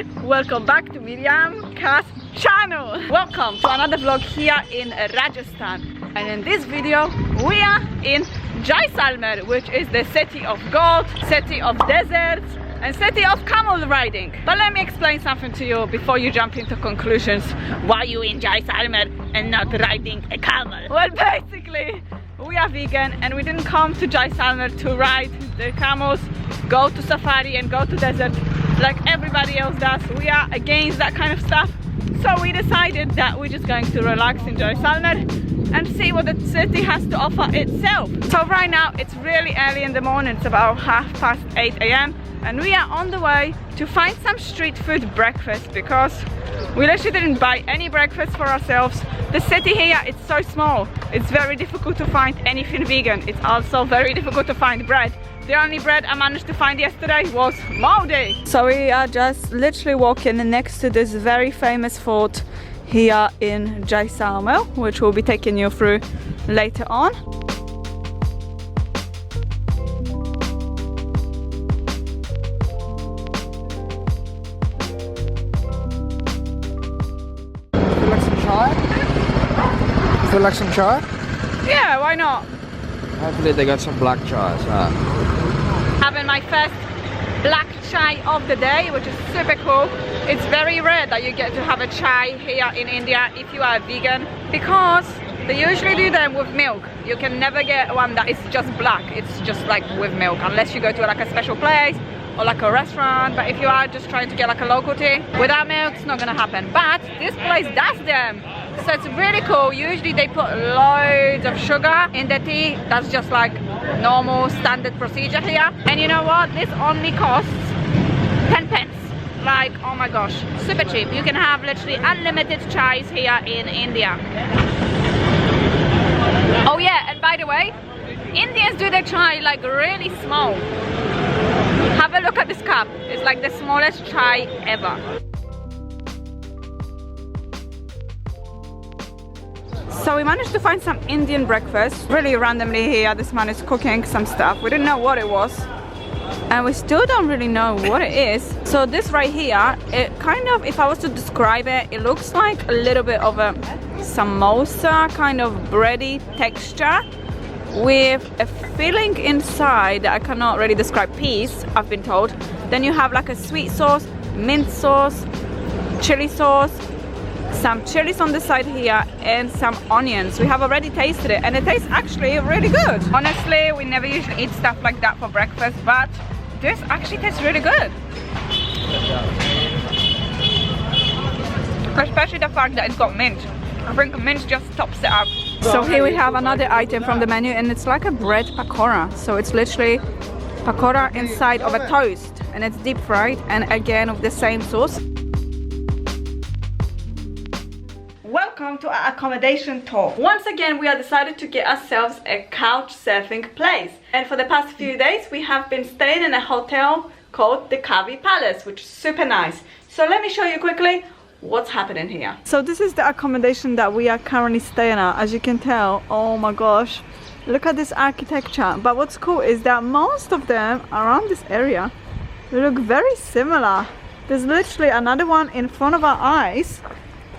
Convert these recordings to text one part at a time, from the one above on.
everybody, welcome back to Miriam Ka's channel. Welcome to another vlog here in Rajasthan, and in this video we are in Jaisalmer, which is the city of gold, city of deserts and city of camel riding. But let me explain something to you before you jump into conclusions. Why you in Jaisalmer and not riding a camel? Well, basically we are vegan and we didn't come to Jaisalmer to ride the camels, go to safari and go to desert like everybody else does. We are against that kind of stuff. So we decided that we're just going to relax in Jaisalmer and see what the city has to offer itself. So right now it's really early in the morning, it's about 8:30 a.m. and we are on the way to find some street food breakfast because we literally didn't buy any breakfast for ourselves. The city here is so small, it's very difficult to find anything vegan. It's also very difficult to find bread. The only bread I managed to find yesterday was moldy. So we are just literally walking next to this very famous fort here in Jaisalmer, which we'll be taking you through later on. Feel like some chai? Yeah, why not? Hopefully they got some black chai. Having my first black chai of the day, which is super cool. It's very rare that you get to have a chai here in India if you are vegan, because they usually do them with milk. You can never get one that is just black. It's just like with milk, unless you go to like a special place or like a restaurant. But if you are just trying to get like a local tea without milk, it's not gonna happen. But this place does them, so it's really cool. Usually they put loads of sugar in the tea. That's just like normal standard procedure here. And you know what, this only costs 10 pence. Like, oh my gosh, super cheap. You can have literally unlimited chais here in India. Oh yeah, and by the way, Indians do their chai like really small. Have a look at this cup. It's like the smallest chai ever. So we managed to find some Indian breakfast really randomly here. This man is cooking some stuff. We didn't know what it was, and we still don't really know what it is. So this right here, it kind of, if I was to describe it, it looks like a little bit of a samosa kind of bready texture with a filling inside that I cannot really describe. Peas, I've been told. Then you have like a sweet sauce, mint sauce, chili sauce, some chilies on the side here, and some onions. We have already tasted it and it tastes actually really good. Honestly, we never usually eat stuff like that for breakfast, but this actually tastes really good. Especially the fact that it's got mint. I think mint just tops it up. So here we have another item from the menu, and it's like a bread pakora. So it's literally pakora inside of a toast, and it's deep fried, and again with the same sauce. Welcome to our accommodation tour. Once again, we have decided to get ourselves a couch surfing place. And for the past few days, we have been staying in a hotel called the Kavi Palace, which is super nice. So let me show you quickly what's happening here. So this is the accommodation that we are currently staying at. As you can tell, oh my gosh, look at this architecture. But what's cool is that most of them around this area look very similar. There's literally another one in front of our eyes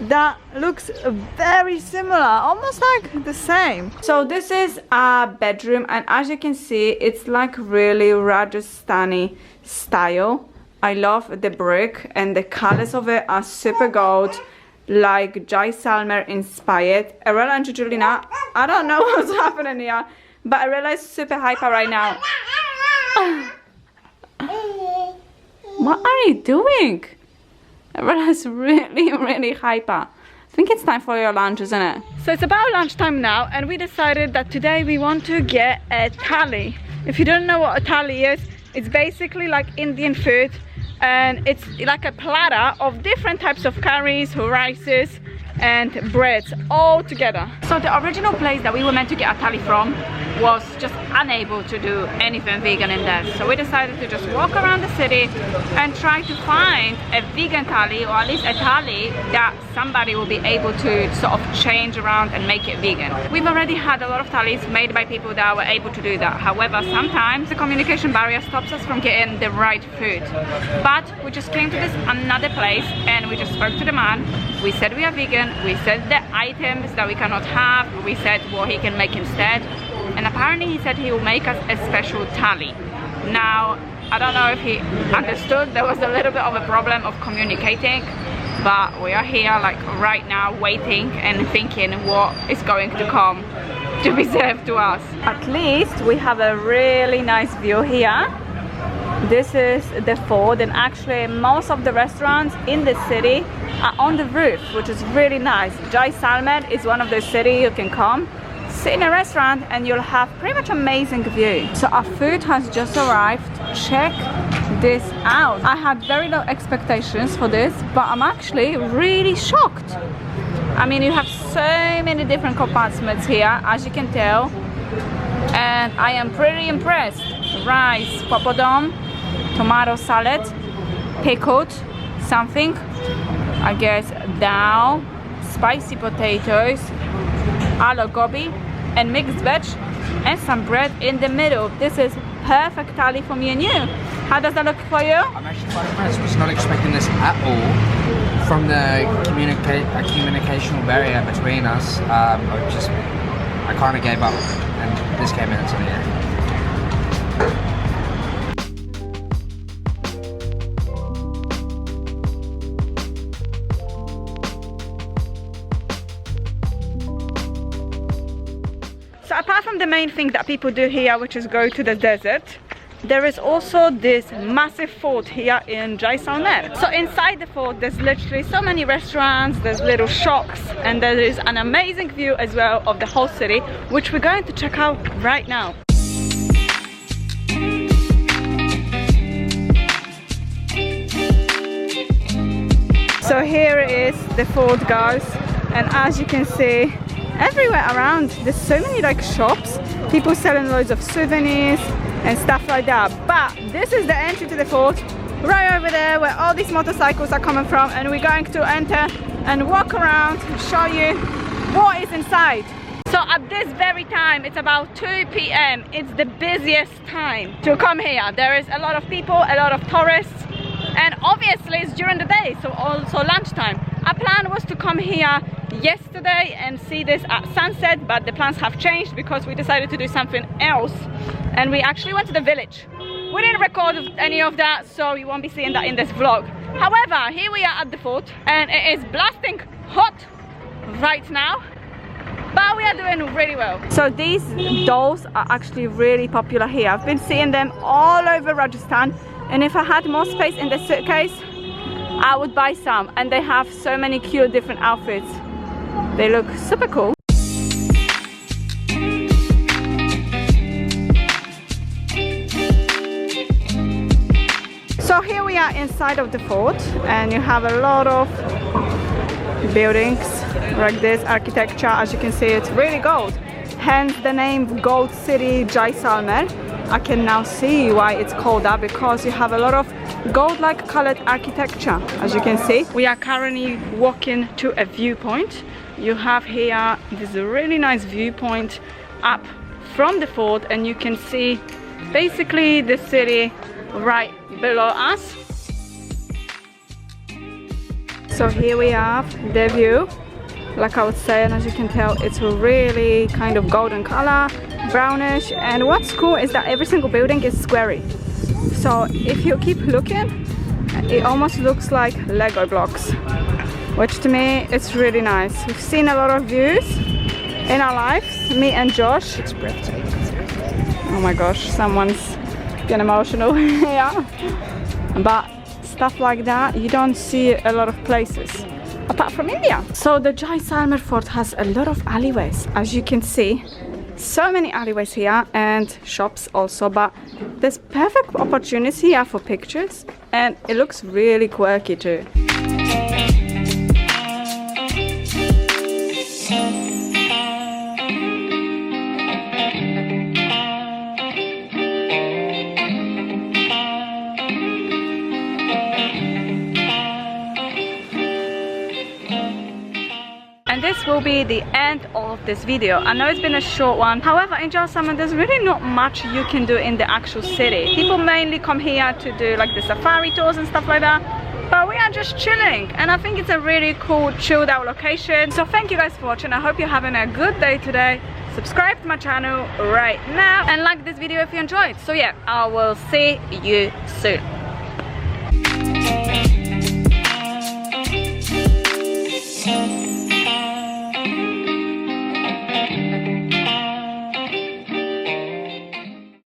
that looks very similar, almost like the same. So this is our bedroom, and as you can see, it's like really Rajasthani style. I love the brick and the colors of it are super gold, like Jaisalmer inspired. Arella and Julina, I don't know what's happening here, but Arella is super hyper right now. What are you doing? Arella is really hyper. I think it's time for your lunch, isn't it? So it's about lunchtime now, and we decided that today we want to get a thali. If you don't know what a thali is, it's basically like Indian food, and it's like a platter of different types of curries, rices and breads all together. So the original place that we were meant to get a thali from was just unable to do anything vegan in there. So we decided to just walk around the city and try to find a vegan thali, or at least a thali that somebody will be able to sort of change around and make it vegan. We've already had a lot of thalis made by people that were able to do that. However, sometimes the communication barrier stops us from getting the right food. But we just came to this another place and we just spoke to the man. We said we are vegan, we said the items that we cannot have, we said what he can make instead, and apparently he said he will make us a special thali. Now, I don't know if he understood. There was a little bit of a problem of communicating, but we are here like right now waiting and thinking what is going to come to be served to us. At least we have a really nice view here. This is the fort, and actually most of the restaurants in the city are on the roof, which is really nice. Jaisalmer is one of those cities you can come, sit in a restaurant and you'll have pretty much amazing view. So our food has just arrived. Check this out. I had very low expectations for this, but I'm actually really shocked. I mean, you have so many different compartments here, as you can tell, and I am pretty impressed. Rice, papadom, tomato salad, pickled something, I guess dal, spicy potatoes, aloo gobi, and mixed veg, and some bread in the middle. This is perfect thali for me and you. How does that look for you? I'm actually quite impressed. I was not expecting this at all. From the communicational barrier between us, I kind of gave up, and this came in, so yeah. So apart from the main thing that people do here, which is go to the desert, there is also this massive fort here in Jaisalmer. So inside the fort there's literally so many restaurants, there's little shops, and there is an amazing view as well of the whole city, which we're going to check out right now. So here is the fort, guys, and as you can see, everywhere around there's so many like shops, people selling loads of souvenirs and stuff like that. But this is the entry to the fort, right over there where all these motorcycles are coming from, and we're going to enter and walk around and show you what is inside. So at this very time, it's about 2 p.m. It's the busiest time to come here. There is a lot of people, a lot of tourists, and obviously it's during the day, so also lunchtime. Our plan was to come here yesterday and see this at sunset, but the plans have changed because we decided to do something else, and we actually went to the village. We didn't record any of that, so you won't be seeing that in this vlog. However, here we are at the fort, and it is blasting hot right now, but we are doing really well. So these dolls are actually really popular here. I've been seeing them all over Rajasthan, and if I had more space in the suitcase, I would buy some. And they have so many cute different outfits. They look super cool. So here we are inside of the fort, and you have a lot of buildings like this, architecture. As you can see, it's really gold, hence the name Gold City Jaisalmer. I can now see why it's called that, because you have a lot of gold-like colored architecture. As you can see, we are currently walking to a viewpoint. You have here this really nice viewpoint up from the fort, and you can see basically the city right below us. So here we have the view. Like I was saying, as you can tell, it's really kind of golden color, brownish, and what's cool is that every single building is squarey. So if you keep looking, it almost looks like Lego blocks, which to me it's really nice. We've seen a lot of views in our lives, me and Josh. It's breathtaking. Oh my gosh, someone's getting emotional. Yeah, but stuff like that you don't see a lot of places apart from India. So the Jaisalmer fort has a lot of alleyways, as you can see. So many alleyways here, and shops also, but there's perfect opportunity here for pictures, and it looks really quirky too. this will be the end of this video. I know it's been a short one. However, in Jaisalmer there's really not much you can do in the actual city. People mainly come here to do like the safari tours and stuff like that, but we are just chilling, and I think it's a really cool chilled out location. So thank you guys for watching. I hope you're having a good day today. Subscribe to my channel right now and like this video if you enjoyed. So yeah, I will see you soon.